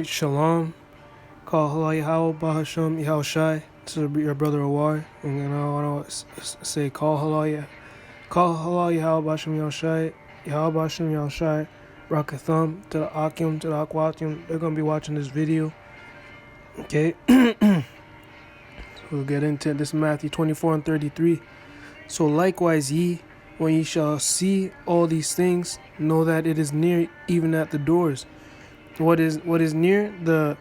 Shalom. Call Halal Yahweh Bahasham Yahushai to your brother Awar. And then I want to say call Halal Yahweh Bahasham Yahushai. Yahweh Bahasham Yahushai. Rakatham to the Akim, to the Akwatim. They're going to be watching this video. Okay. So we'll get into this Matthew 24:33. So likewise ye, when ye shall see all these things, know that it is near, even at the doors. What is near? The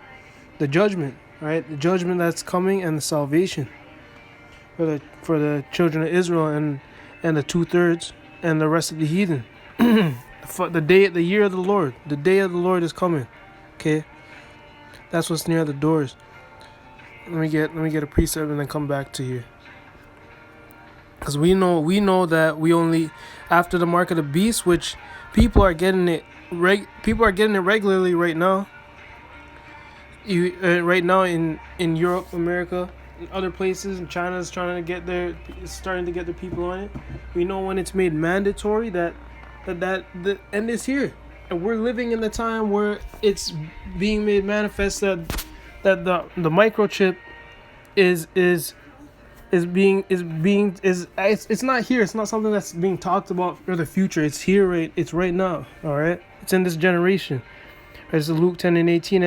judgment, right? The judgment that's coming and the salvation for the children of Israel and the 2/3 and the rest of the heathen. The year of the Lord, the day of the Lord is coming. Okay, that's what's near the doors. Let me get a precept and then come back to you. Because we know that we only after the mark of the beast, which people are getting it regularly right now. Right now in Europe, America, and other places, and China's starting to get their people on it. We know when it's made mandatory that the end is here, and we're living in the time where it's being made manifest that the microchip is being it's not here. It's not something that's being talked about for the future. It's here, it's right now. All right, it's in this generation. It's Luke 10:18,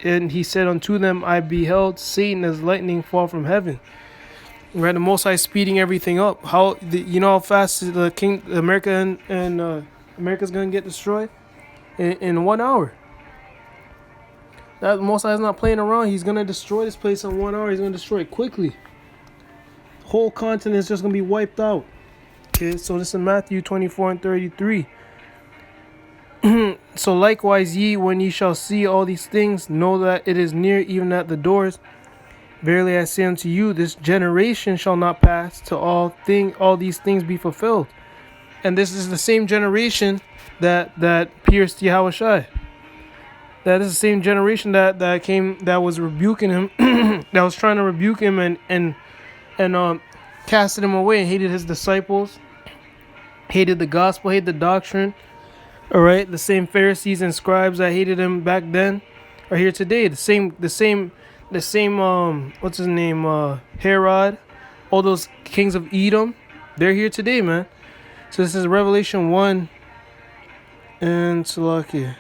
and he said unto them, I beheld Satan as lightning fall from heaven. Right, the Most High is speeding everything up. You know how fast America and America's gonna get destroyed in 1 hour. That Most High is not playing around. He's gonna destroy this place in 1 hour. He's gonna destroy it quickly. The whole continent is just gonna be wiped out. Okay, so this is Matthew 24:33. So likewise ye, when ye shall see all these things, know that it is near, even at the doors. Verily I say unto you, this generation shall not pass till all these things be fulfilled. And this is the same generation that pierced Yahushai. That is the same generation that was rebuking him, that was trying to rebuke him and casted him away, and hated his disciples, hated the gospel, hated the doctrine. All right, the same Pharisees and scribes that hated him back then are here today. The same. What's his name? Herod, all those kings of Edom, they're here today, man. So this is Revelation 1 and Salakia.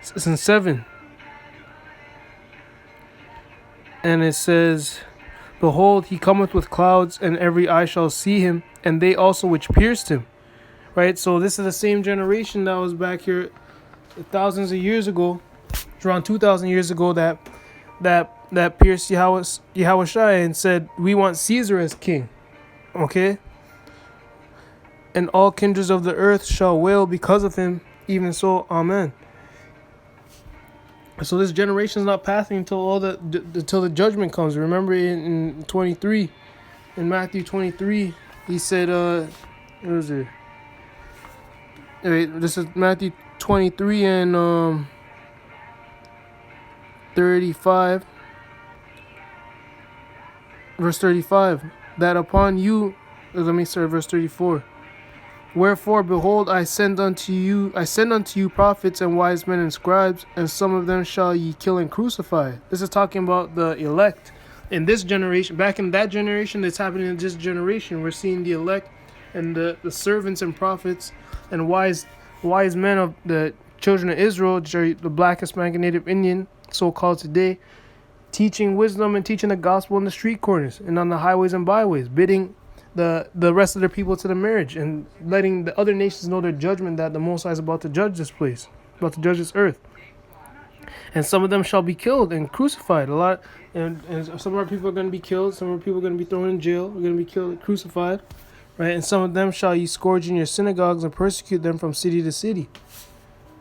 It's in 7, and it says, behold, he cometh with clouds, and every eye shall see him, and they also which pierced him. Right? So this is the same generation that was back here thousands of years ago, around 2,000 years ago, that pierced Yahushai and said, we want Caesar as king. Okay? And all kindreds of the earth shall wail because of him, even so, amen. So this generation is not passing until the judgment comes. Remember in 23, in Matthew 23, he said, what is it? Wait, this is Matthew 23 and 35, verse 35. That upon you, let me start verse 34. Wherefore, behold, I send unto you prophets and wise men and scribes, and some of them shall ye kill and crucify. This is talking about the elect in this generation. Back in that generation, that's happening in this generation. We're seeing the elect and the servants and prophets and wise men of the children of Israel, the black Hispanic Native Indian, so-called today, teaching wisdom and teaching the gospel in the street corners and on the highways and byways, bidding the rest of their people to the marriage, and letting the other nations know their judgment, that the Most High is about to judge this place, about to judge this earth. And some of them shall be killed and crucified. And some of our people are going to be killed. Some of our people are going to be thrown in jail. We're going to be killed, crucified, right? And some of them shall ye scourge in your synagogues and persecute them from city to city.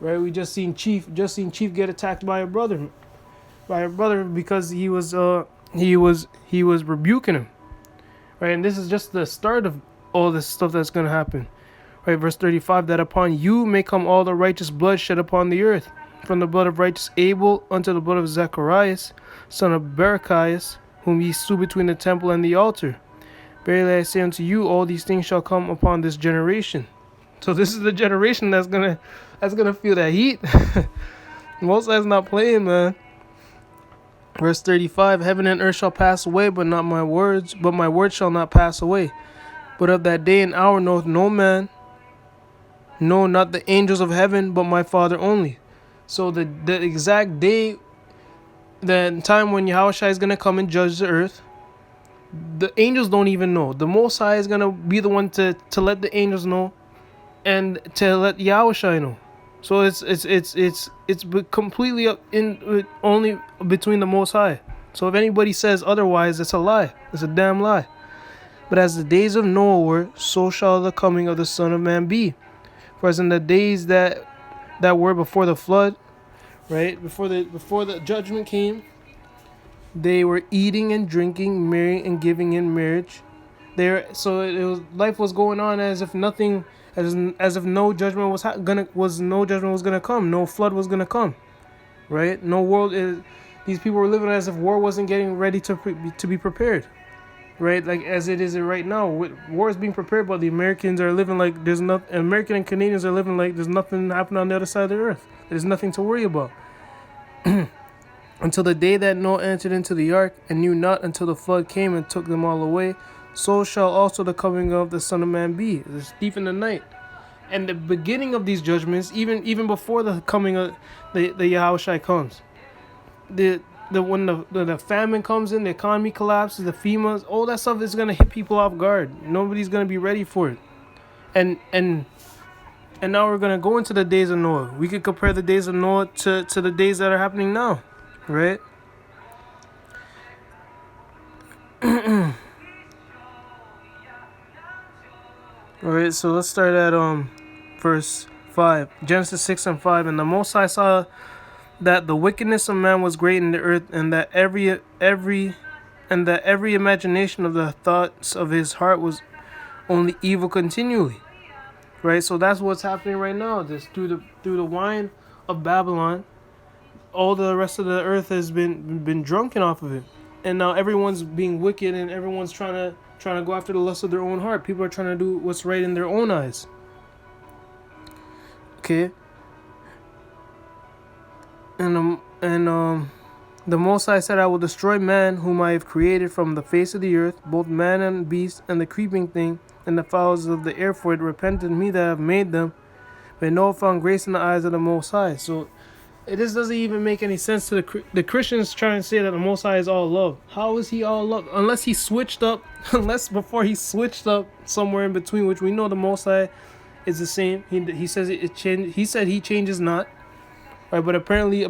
Right? We just seen Chief get attacked by a brother because he was rebuking him. Right, and this is just the start of all this stuff that's going to happen. Right, verse 35, that upon you may come all the righteous blood shed upon the earth, from the blood of righteous Abel unto the blood of Zacharias, son of Barachias, whom ye slew between the temple and the altar. Verily I say unto you, all these things shall come upon this generation. So this is the generation that's gonna feel that heat. Most High's not playing, man. Verse 35, heaven and earth shall pass away, but not my words, but my words shall not pass away. But of that day and hour knoweth no man, no, not the angels of heaven, but my Father only. So the exact day, the time when Yahushua is going to come and judge the earth, the angels don't even know. The Most High is going to be the one to let the angels know and to let Yahushua know. So it's completely up in only between the Most High. So if anybody says otherwise, it's a lie. It's a damn lie. But as the days of Noah were, so shall the coming of the Son of Man be. For as in the days that were before the flood, right, before the judgment came, they were eating and drinking, marrying and giving in marriage. Life was going on as if nothing, as if no judgment was gonna come, no flood was gonna come, right? No world is. These people were living as if war wasn't getting ready to be prepared, right? Like as it is right now, war is being prepared, but the Americans are living like there's nothing. American and Canadians are living like there's nothing happening on the other side of the earth. There's nothing to worry about. Until the day that Noah entered into the ark, and knew not until the flood came and took them all away, so shall also the coming of the Son of Man be. It's thief in the night. And the beginning of these judgments, even before the coming of the Yahushua comes, when the famine comes in, the economy collapses, the FEMAs, all that stuff is gonna hit people off guard. Nobody's gonna be ready for it. And now we're gonna go into the days of Noah. We could compare the days of Noah to the days that are happening now, right? Alright, so let's start at verse 5. Genesis 6 and 5. And the Most High saw that the wickedness of man was great in the earth, and that every imagination of the thoughts of his heart was only evil continually. Right? So that's what's happening right now. This through the wine of Babylon, all the rest of the earth has been drunken off of it. And now everyone's being wicked, and everyone's trying to go after the lust of their own heart. People are trying to do what's right in their own eyes. Okay. And the Most High said, I will destroy man whom I have created from the face of the earth, both man and beast, and the creeping thing, and the fowls of the air, for it repented me that I have made them. But Noah found grace in the eyes of the Most High. So this doesn't even make any sense to the Christians trying to say that the Most High is all love. How is he all love? Unless he switched up, before he switched up somewhere in between, which we know the Most High is the same. He says it changed. He said he changes not. Right, but apparently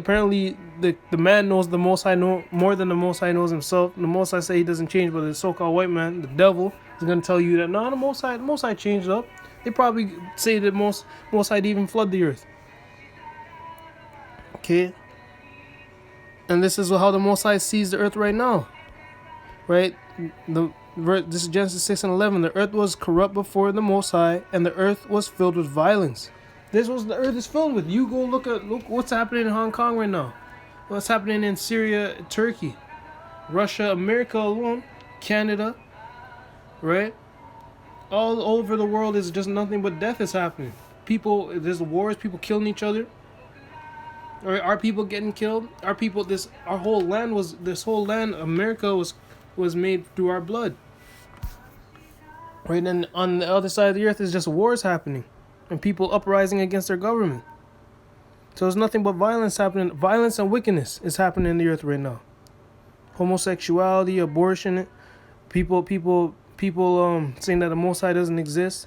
the man knows the Most High more than the Most High knows himself. The Most High say he doesn't change, but the so-called white man, the devil, is gonna tell you that no, the Most High changed up. They probably say that Most High didn't even flood the earth. Okay, and this is how the Most High sees the earth right now. Right, this is Genesis 6 and 11. The earth was corrupt before the Most High, and the earth was filled with violence. This was the earth is filled with. You go look what's happening in Hong Kong right now. What's happening in Syria, Turkey, Russia, America alone, Canada, right? All over the world is just nothing but death is happening. There's wars, people killing each other. Right? Our people getting killed. This whole land, America was made through our blood. Right, and on the other side of the earth is just wars happening. And people uprising against their government. So there's nothing but violence happening. Violence and wickedness is happening in the earth right now. Homosexuality, abortion, people saying that the Most High doesn't exist,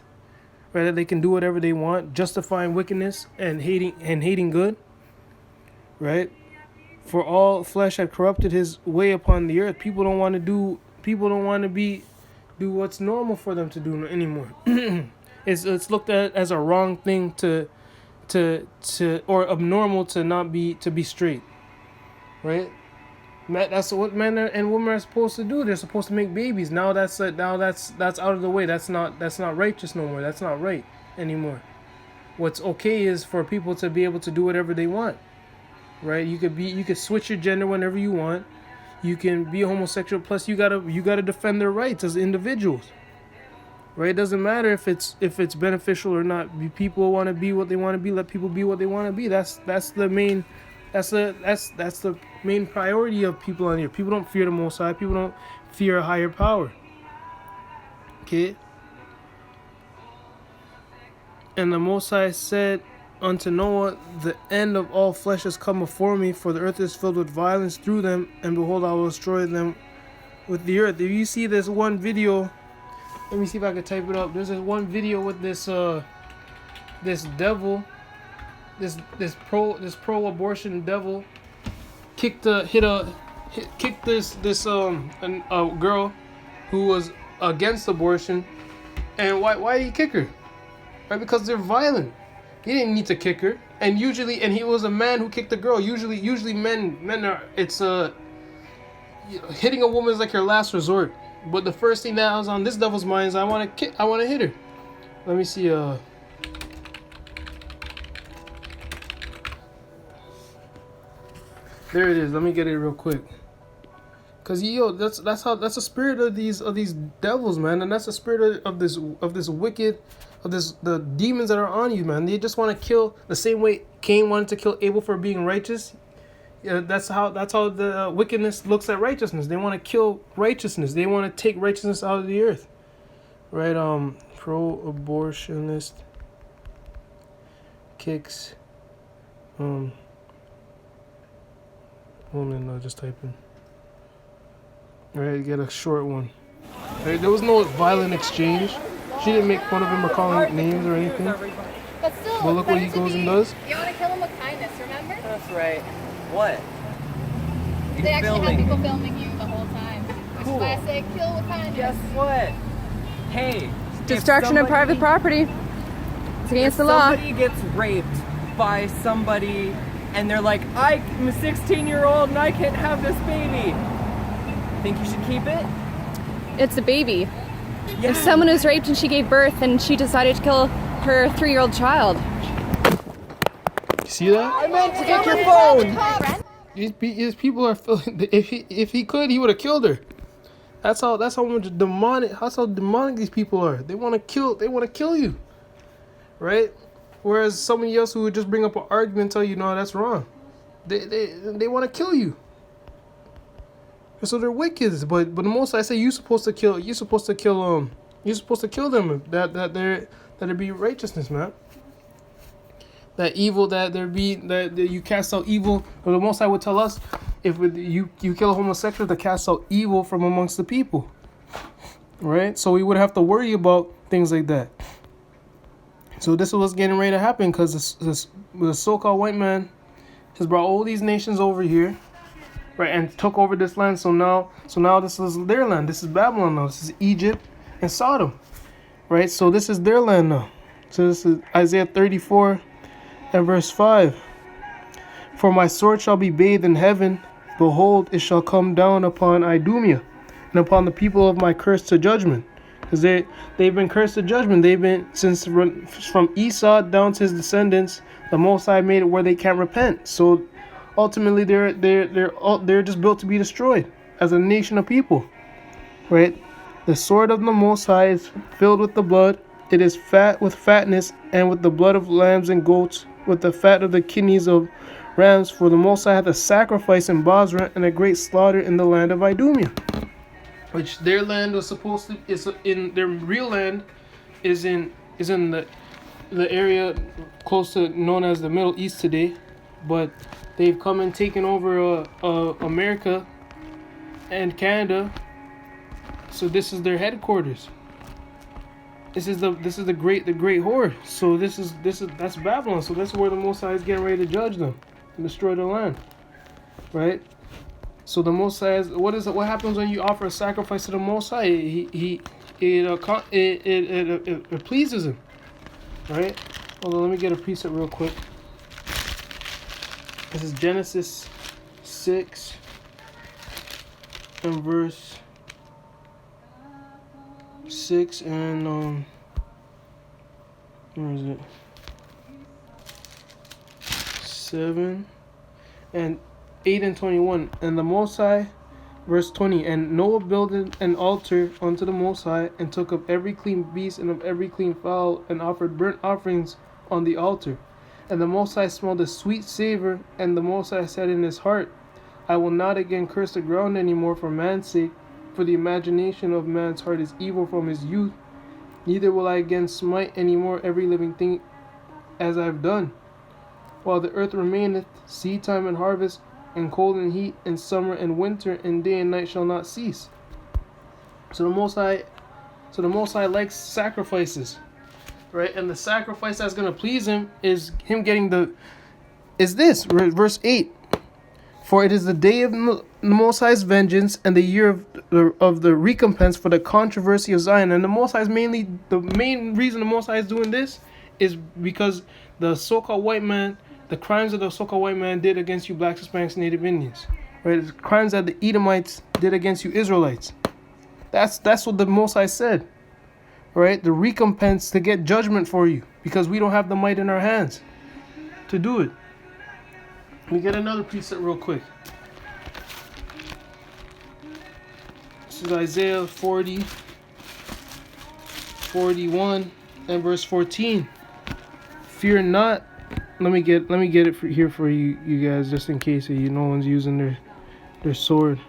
right? That they can do whatever they want, justifying wickedness and hating good, right? For all flesh had corrupted his way upon the earth. People don't want to do what's normal for them to do anymore. It's looked at as a wrong thing to or abnormal to be straight, right? That's what men and women are supposed to do. They're supposed to make babies. Now that's out of the way. That's not righteous no more. That's not right anymore. What's okay is for people to be able to do whatever they want, right? You could switch your gender whenever you want. You can be a homosexual. Plus, you gotta defend their rights as individuals. right? It doesn't matter if it's beneficial or not. People want to be what they want to be. Let people be what they want to be. That's the main that's the main priority of people on here. People don't fear the Most High. People don't fear a higher power. Okay. And the Most High said unto Noah, the end of all flesh has come before me, for the earth is filled with violence through them, and behold, I will destroy them with the earth. If you see this one video, let me see if I can type it up. There's this one video with this devil, this pro-abortion devil, kicked this girl who was against abortion. And why did he kick her? Right, because they're violent. He didn't need to kick her. And he was a man who kicked the girl. Usually men are, it's hitting a woman is like your last resort. But the first thing that was on this devil's mind is I want to hit her. Let me see. There it is. Let me get it real quick. Cause that's the spirit of these devils, man, and that's the spirit of this wicked, the demons that are on you, man. They just want to kill the same way Cain wanted to kill Abel for being righteous. Yeah, that's how the wickedness looks at righteousness. They want to kill righteousness. They want to take righteousness out of the earth, right? Pro-abortionist kicks. Hold on, I'll just type in. Alright, get a short one. Right, there was no violent exchange. She didn't make fun of him or call him names or anything. But still, but look what he goes and does. You want to kill him with kindness, remember? That's right. What? They actually have people filming you the whole time. Which is why I say kill with kindness. Guess what? Hey. Destruction of private property. It's against the law. Somebody gets raped by somebody and they're like, I'm a 16-year-old and I can't have this baby. Think you should keep it? It's a baby. Yeah. If someone is raped and she gave birth and she decided to kill her 3-year-old child. You see that? I meant to get your phone. These people are feeling. If he could, he would have killed her. That's how much demonic. That's how demonic these people are. They want to kill. They want to kill you, right? Whereas somebody else who would just bring up an argument and tell you, no, that's wrong. They want to kill you. So they're wicked, but the most I say you're supposed to kill them. You're supposed to kill them. That there be righteousness, man. That evil, that you cast out evil. But the most I would tell us, if you kill a homosexual, to cast out evil from amongst the people, right? So we would have to worry about things like that. So this is what's getting ready to happen, because the so-called white man has brought all these nations over here. Right, and took over this land. So now this is their land. This is Babylon now. This is Egypt and Sodom. Right, so this is their land now. So this is Isaiah 34 and verse 5. For my sword shall be bathed in heaven. Behold, it shall come down upon Idumea and upon the people of my curse to judgment. Because they've been cursed to judgment. They've been, since from Esau down to his descendants, the Most High made it where they can't repent. So ultimately, they're just built to be destroyed as a nation of people, right? The sword of the Most High is filled with the blood. It is fat with fatness, and with the blood of lambs and goats, with the fat of the kidneys of rams. For the Most High hath a sacrifice in Basra, and a great slaughter in the land of Idumea, which their land was supposed to is in their real land is in the area close to known as the Middle East today, but they've come and taken over America and Canada. So this is their headquarters. This is the great whore. So that's Babylon. So that's where the Most High is getting ready to judge them and destroy the land. Right? So the Most High is, what happens when you offer a sacrifice to the Most High? It pleases him. Right? Hold on, let me get a precept real quick. This is Genesis 6 and verse 6 and where is it? 7 and 8 and 21. And the Most High Verse 20, and Noah built an altar unto the Most High, and took of every clean beast and of every clean fowl, and offered burnt offerings on the altar. And the Most High smelled a sweet savor, and the Most High said in his heart, I will not again curse the ground any more for man's sake, for the imagination of man's heart is evil from his youth. Neither will I again smite any more every living thing as I have done. While the earth remaineth, seed time and harvest, and cold and heat, and summer and winter, and day and night shall not cease. So the Most High likes sacrifices, right? And the sacrifice that's gonna please him is him getting verse 8. For it is the day of the Most High's vengeance, and the year of the recompense for the controversy of Zion. And the Most High is the main reason the Most High is doing this is because the so-called white man, the crimes that the so-called white man did against you blacks, Hispanics, Native Indians, right? The crimes that the Edomites did against you Israelites. That's what the Most High said, right? The recompense to get judgment for you, because we don't have the might in our hands to do it. Let me get another precept real quick. This is Isaiah 40, 41, and verse 14. Fear not. Let me get it here for you guys, just in case no one's using their sword,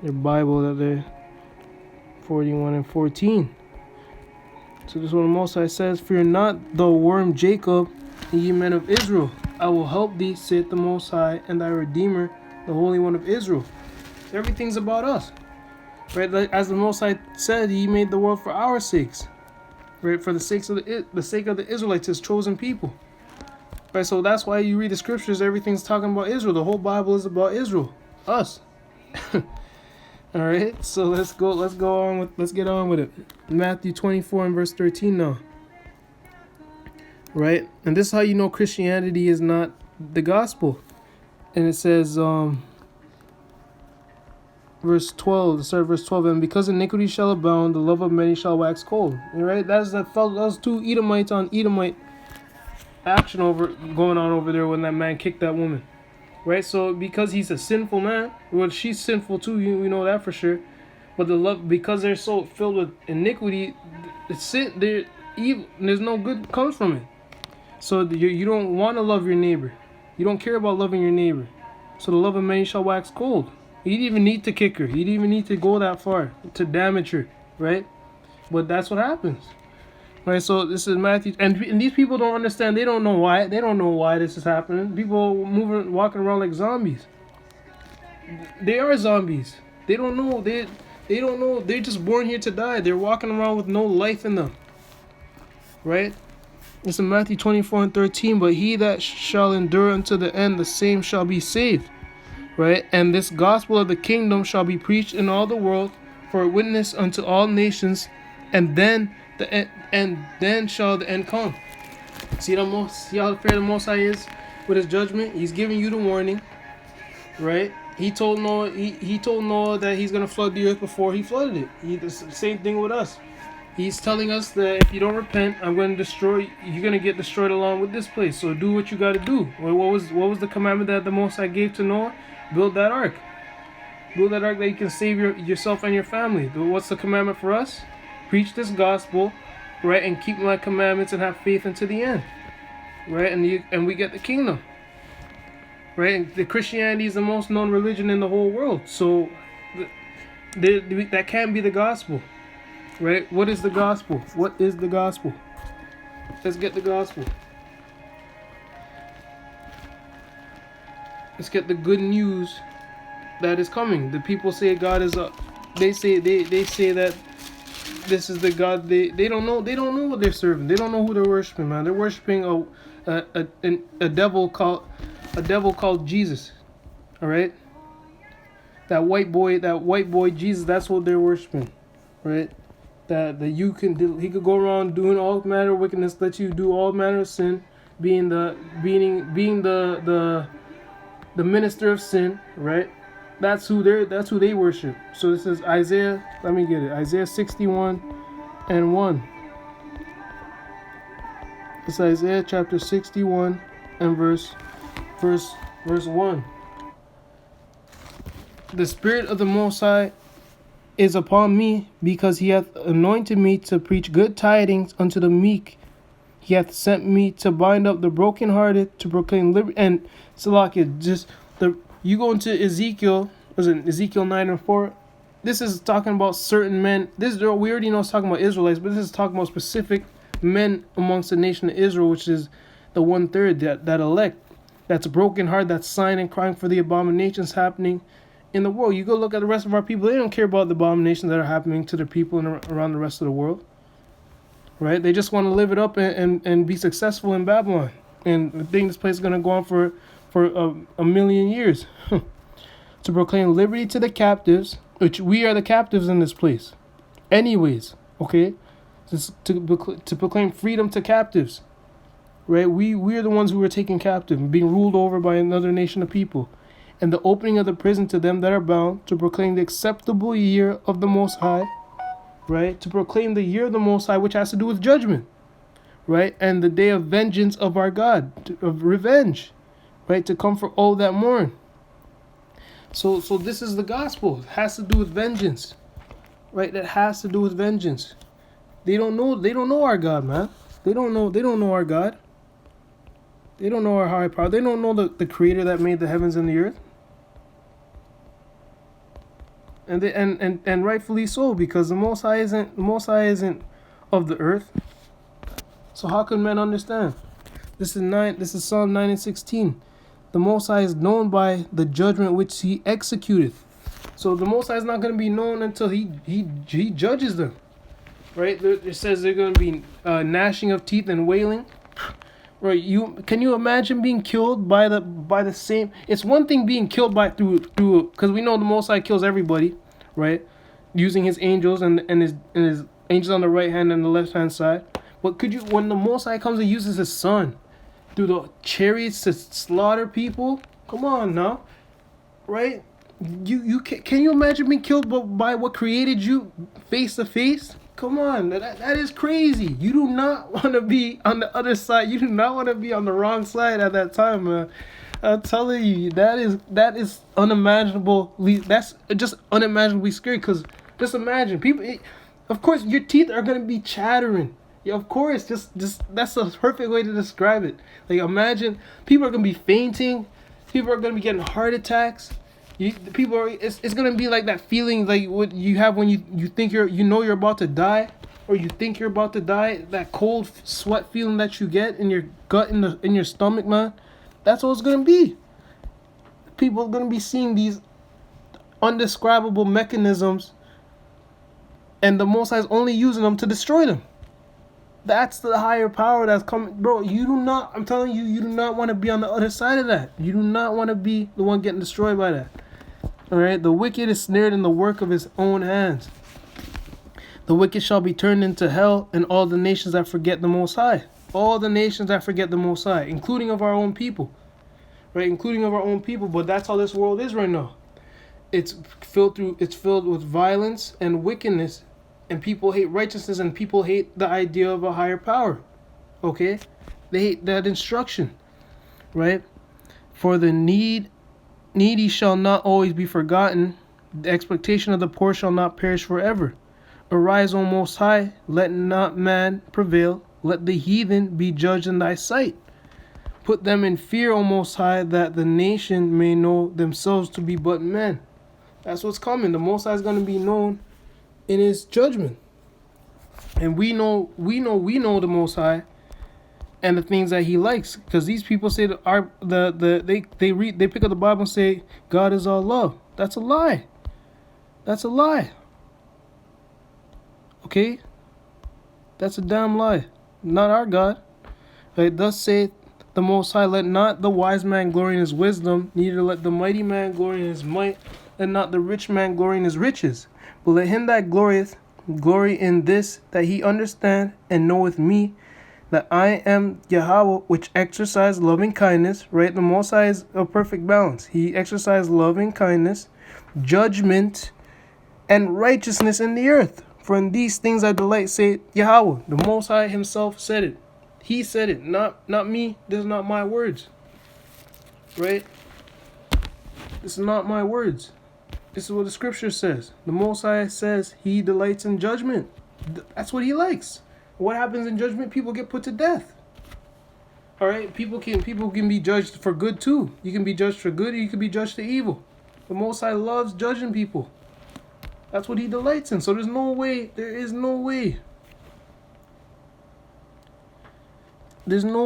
their Bible, that they're 41 and 14. So this is what the Most High says: Fear not, thou worm Jacob, and ye men of Israel. I will help thee, saith the Most High, and thy Redeemer, the Holy One of Israel. Everything's about us, right? As the Most High said, He made the world for our sakes, right? For the sake of the Israelites, His chosen people. Right, so that's why you read the scriptures, everything's talking about Israel. The whole Bible is about Israel, us. All right, so let's get on with it. Matthew 24 and verse 13 now. Right, and this is how you know Christianity is not the gospel. And it says, verse 12, verse 12, and because iniquity shall abound, the love of many shall wax cold. All right, that's two Edomites on Edomite action going on over there when that man kicked that woman, right? So because he's a sinful man, well, she's sinful too, we know that for sure. But the love, because they're so filled with iniquity, it's sin, they're evil, and there's no good comes from it. So you don't want to love your neighbor, you don't care about loving your neighbor. So the love of many shall wax cold. He didn't even need to kick her, he didn't even need to go that far to damage her, right? But that's what happens. Right, so this is Matthew, and these people don't understand. They don't know why. They don't know why this is happening. People walking around like zombies. They are zombies. They don't know. They don't know. They're just born here to die. They're walking around with no life in them. Right? It's in Matthew 24 and 13. But he that shall endure unto the end, the same shall be saved. Right? And this gospel of the kingdom shall be preached in all the world for a witness unto all nations, and then shall the end come. See how fair the Most High is with his judgment? He's giving you the warning, right? He told Noah that he's gonna flood the earth before he flooded it. The same thing with us. He's telling us that if you don't repent, you're gonna get destroyed along with this place. So do what you gotta do. What was the commandment that the Most High gave to Noah? Build that ark. Build that ark that you can save yourself and your family. What's the commandment for us? Preach this gospel, right, and keep my commandments and have faith unto the end, right, and we get the kingdom, right? And the Christianity is the most known religion in the whole world, so that can't be the gospel, right? What is the gospel? What is the gospel? Let's get the gospel. Let's get the good news that is coming. The people say God is up. They say that this is the God. They don't know what they're serving. They don't know who they're worshiping, man. They're worshiping a devil called Jesus. All right, that white boy Jesus. That's what they're worshiping, right? That he could go around doing all manner of wickedness, let you do all manner of sin, being the minister of sin, right? That's who they worship. So this is Isaiah. Let me get it. Isaiah 61 and 1. It's Isaiah chapter 61 and verse 1. The Spirit of the Most High is upon me, because he hath anointed me to preach good tidings unto the meek. He hath sent me to bind up the brokenhearted, to proclaim liberty. And Salakia, just you go into Ezekiel, was it Ezekiel 9:4? This is talking about certain men. We already know it's talking about Israelites, but this is talking about specific men amongst the nation of Israel, which is the 1/3 that elect. That's a broken heart, that's sighing and crying for the abominations happening in the world. You go look at the rest of our people, they don't care about the abominations that are happening to their people around the rest of the world. Right? They just want to live it up and be successful in Babylon. And I think this place is going to go on for a million years. To proclaim liberty to the captives, which we are the captives in this place. Anyways, okay? To proclaim freedom to captives. Right? We are the ones who were taken captive, being ruled over by another nation of people. And the opening of the prison to them that are bound, to proclaim the acceptable year of the Most High, right? To proclaim the year of the Most High, which has to do with judgment, right? And the day of vengeance of our God, of revenge, right? To comfort all that mourn. So this is the gospel. It has to do with vengeance, right? That has to do with vengeance. They don't know our God, man. They don't know our God. They don't know our high power. They don't know the creator that made the heavens and the earth. And rightfully so, because the Most High isn't of the earth. So how can men understand? This is Psalm 9:16. The Most High is known by the judgment which he executed. So the Most High is not going to be known until he judges them. Right? It says they're going to be gnashing of teeth and wailing. Right? Can you imagine being killed by the same? It's one thing being killed through because we know the Most High kills everybody, right? Using his angels and his angels on the right hand and the left hand side. But when the Most High comes and uses his son through the chariots to slaughter people? Come on now, right? Can you imagine being killed by what created you face to face? Come on, that is crazy. You do not want to be on the other side. You do not want to be on the wrong side at that time, man. I'm telling you, that is unimaginable. That's just unimaginably scary. Cause just imagine people. Of course, your teeth are gonna be chattering. Yeah, of course. Just that's the perfect way to describe it. Like imagine people are gonna be fainting. People are gonna be getting heart attacks. It's gonna be like that feeling like what you have when you think you're about to die, or you think you're about to die. That cold sweat feeling that you get in your gut, in your stomach, man. That's what it's gonna be. People are gonna be seeing these undescribable mechanisms, and the Most High is only using them to destroy them. That's the higher power that's coming, bro. I'm telling you, you do not want to be on the other side of that. You do not want to be the one getting destroyed by that. All right, the wicked is snared in the work of his own hands. The wicked shall be turned into hell, and all the nations that forget the Most High. All the nations that forget the Most High, including of our own people. Right, including of our own people. But that's how this world is right now. It's filled with violence and wickedness, and people hate righteousness, and people hate the idea of a higher power. Okay, they hate that instruction. Right, for the needy shall not always be forgotten. The expectation of the poor shall not perish forever. Arise, O Most High, let not man prevail. Let the heathen be judged in thy sight. Put them in fear, O Most High, that the nation may know themselves to be but men. That's what's coming. The Most High is going to be known in his judgment. And we know the Most High and the things that he likes, because these people say that they pick up the Bible and say God is all love. That's a lie. That's a lie. Okay, that's a damn lie. Not our God. Right? Thus saith the Most High, let not the wise man glory in his wisdom, neither let the mighty man glory in his might, let not the rich man glory in his riches, but let him that glorieth glory in this, that he understand and knoweth me, that I am Yahweh, which exercise loving kindness. Right? The Most High is a perfect balance. He exercised loving kindness, judgment, and righteousness in the earth. For in these things I delight, say Yahweh. The Most High himself said it. He said it, not me. This is not my words. Right? This is not my words. This is what the scripture says. The Most High says he delights in judgment. That's what he likes. What happens in judgment? People get put to death. All right, people can be judged for good too. You can be judged for good, or you can be judged for evil. The Most High loves judging people. That's what he delights in. So there is no way. There's no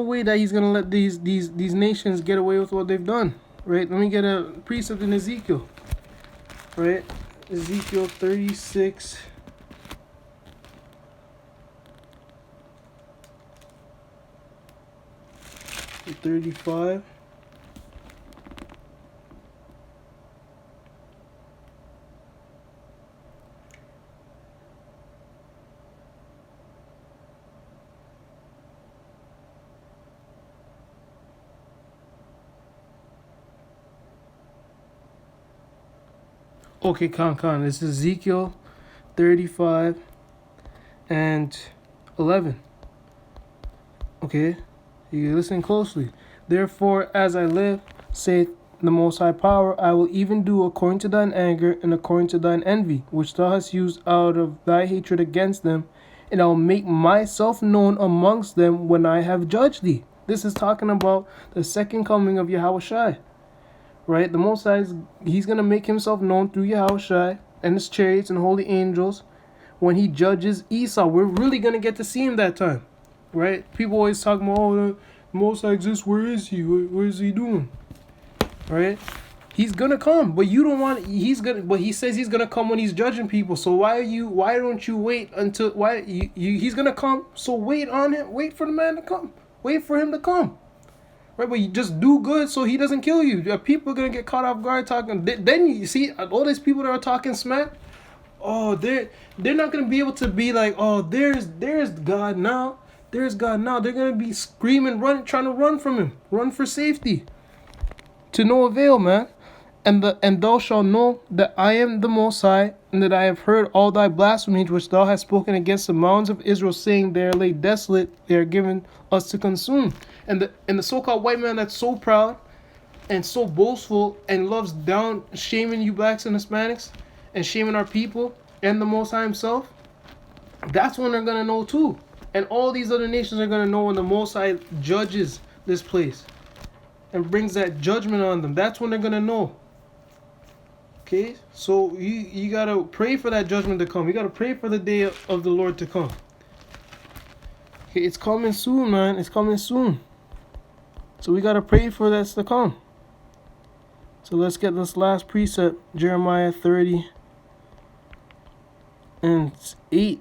way that he's gonna let these nations get away with what they've done. Right? Let me get a precept in Ezekiel. Right? Ezekiel 36. To 35. Okay, Khan. This is Ezekiel 35 and 11. Okay, you listen closely. Therefore, as I live, saith the Most High Power, I will even do according to thine anger and according to thine envy, which thou hast used out of thy hatred against them, and I will make myself known amongst them when I have judged thee. This is talking about the second coming of Yahushua. Right? The Most High, he's going to make himself known through Yahushua and his chariots and holy angels when he judges Esau. We're really going to get to see him that time. Right? People always talk about, oh, the Most High exists. Where is he? What is he doing? Right? He's going to come, but you don't want, but he says he's going to come when he's judging people. So why don't you wait until, he's going to come. So wait on him. Wait for the man to come. Wait for him to come. Right, but you just do good so he doesn't kill you. People are going to get caught off guard talking. Then you see all these people that are talking smack. Oh, they're not going to be able to be like, oh, there's God now. There's God now. They're going to be screaming, trying to run from him. Run for safety. To no avail, man. And thou shalt know that I am the Most High, and that I have heard all thy blasphemies which thou hast spoken against the mountains of Israel, saying, they are laid desolate, they are given us to consume. And the so-called white man that's so proud and so boastful and loves down shaming you blacks and Hispanics and shaming our people and the Most High himself, that's when they're gonna know too. And all these other nations are gonna know when the Most High judges this place and brings that judgment on them. That's when they're gonna know. Okay, so you gotta pray for that judgment to come. You gotta pray for the day of the Lord to come. Okay, it's coming soon, man. It's coming soon. So we gotta pray for that to come. So let's get this last precept, Jeremiah 30 and 8.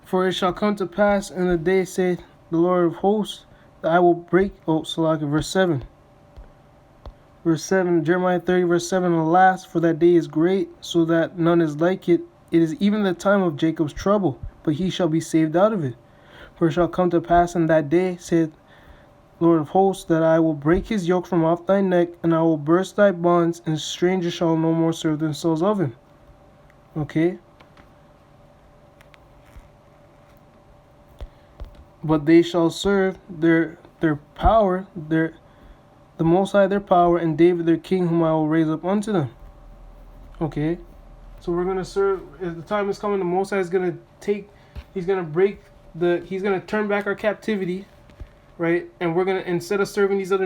For it shall come to pass in the day, saith the Lord of hosts, that I will break. Verse 7. Verse 7, Jeremiah 30, verse 7, alas, for that day is great, so that none is like it. It is even the time of Jacob's trouble, but he shall be saved out of it. For it shall come to pass in that day, saith Lord of hosts, that I will break his yoke from off thy neck, and I will burst thy bonds, and strangers shall no more serve themselves of him. Okay? But they shall serve their power, the Most High their power, and David their king, whom I will raise up unto them. Okay? So we're going to serve, as the time is coming, the Most High is going to he's going to turn back our captivity, right? And we're going to, instead of serving these other